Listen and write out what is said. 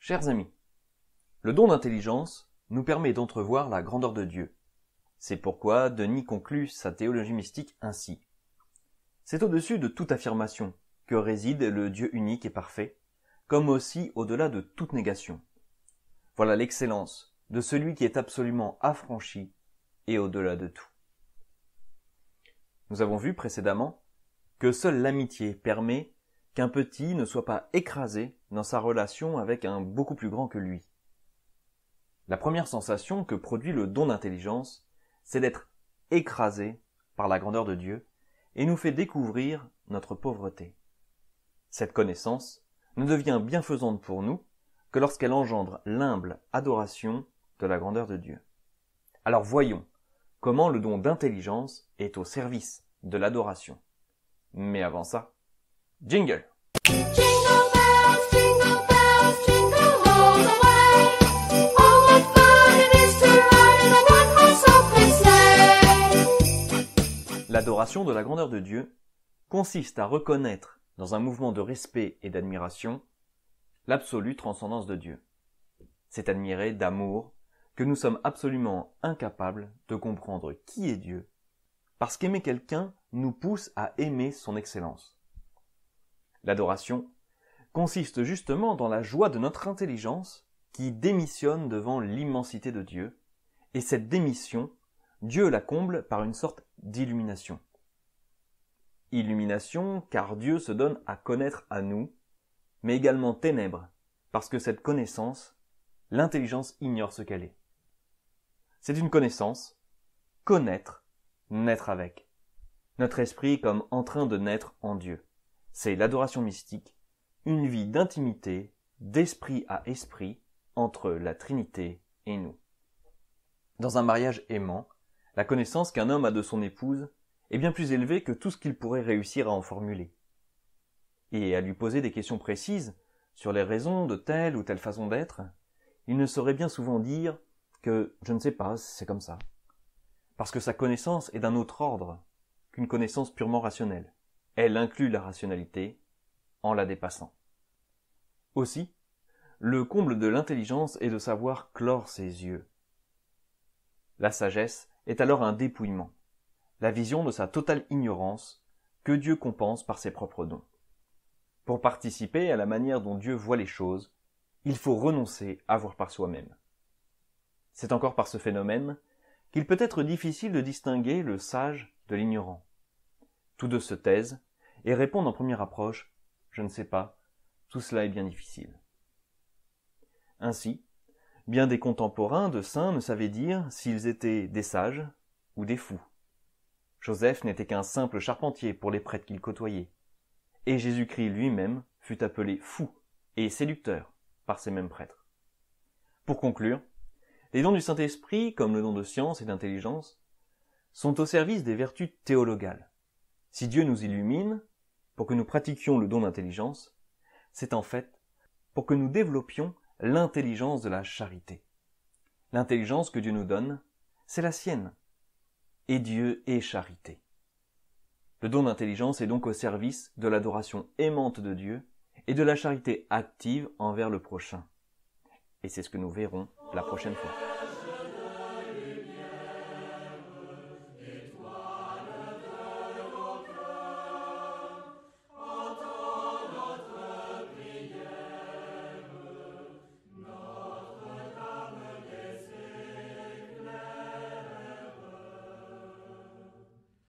Chers amis, le don d'intelligence nous permet d'entrevoir la grandeur de Dieu. C'est pourquoi Denis conclut sa théologie mystique ainsi. C'est au-dessus de toute affirmation que réside le Dieu unique et parfait, comme aussi au-delà de toute négation. Voilà l'excellence de celui qui est absolument affranchi et au-delà de tout. Nous avons vu précédemment que seule l'amitié permet qu'un petit ne soit pas écrasé dans sa relation avec un beaucoup plus grand que lui. La première sensation que produit le don d'intelligence, c'est d'être écrasé par la grandeur de Dieu et nous fait découvrir notre pauvreté. Cette connaissance ne devient bienfaisante pour nous que lorsqu'elle engendre l'humble adoration de la grandeur de Dieu. Alors voyons comment le don d'intelligence est au service de l'adoration. Mais avant ça, jingle! Jingle bells, jingle all the way. Oh, what fun it is to ride in a one-horse open sleigh. L'adoration de la grandeur de Dieu consiste à reconnaître, dans un mouvement de respect et d'admiration, l'absolue transcendance de Dieu. C'est admirer d'amour que nous sommes absolument incapables de comprendre qui est Dieu, parce qu'aimer quelqu'un nous pousse à aimer son excellence. L'adoration consiste justement dans la joie de notre intelligence qui démissionne devant l'immensité de Dieu, et cette démission, Dieu la comble par une sorte d'illumination. Illumination car Dieu se donne à connaître à nous, mais également ténèbres, parce que cette connaissance, l'intelligence ignore ce qu'elle est. C'est une connaissance, connaître, naître avec. Notre esprit comme en train de naître en Dieu. C'est l'adoration mystique, une vie d'intimité, d'esprit à esprit, entre la Trinité et nous. Dans un mariage aimant, la connaissance qu'un homme a de son épouse est bien plus élevée que tout ce qu'il pourrait réussir à en formuler. Et à lui poser des questions précises sur les raisons de telle ou telle façon d'être, il ne saurait bien souvent dire que « je ne sais pas, c'est comme ça », parce que sa connaissance est d'un autre ordre qu'une connaissance purement rationnelle. Elle inclut la rationalité en la dépassant. Aussi, le comble de l'intelligence est de savoir clore ses yeux. La sagesse est alors un dépouillement, la vision de sa totale ignorance que Dieu compense par ses propres dons. Pour participer à la manière dont Dieu voit les choses, il faut renoncer à voir par soi-même. C'est encore par ce phénomène qu'il peut être difficile de distinguer le sage de l'ignorant. Tous deux se taisent et répondent en première approche « je ne sais pas, tout cela est bien difficile ». Ainsi, bien des contemporains de saints ne savaient dire s'ils étaient des sages ou des fous. Joseph n'était qu'un simple charpentier pour les prêtres qu'il côtoyait, et Jésus-Christ lui-même fut appelé fou et séducteur par ces mêmes prêtres. Pour conclure, les dons du Saint-Esprit, comme le don de science et d'intelligence, sont au service des vertus théologales. Si Dieu nous illumine, pour que nous pratiquions le don d'intelligence, c'est en fait pour que nous développions l'intelligence de la charité. L'intelligence que Dieu nous donne, c'est la sienne. Et Dieu est charité. Le don d'intelligence est donc au service de l'adoration aimante de Dieu et de la charité active envers le prochain. Et c'est ce que nous verrons la prochaine fois.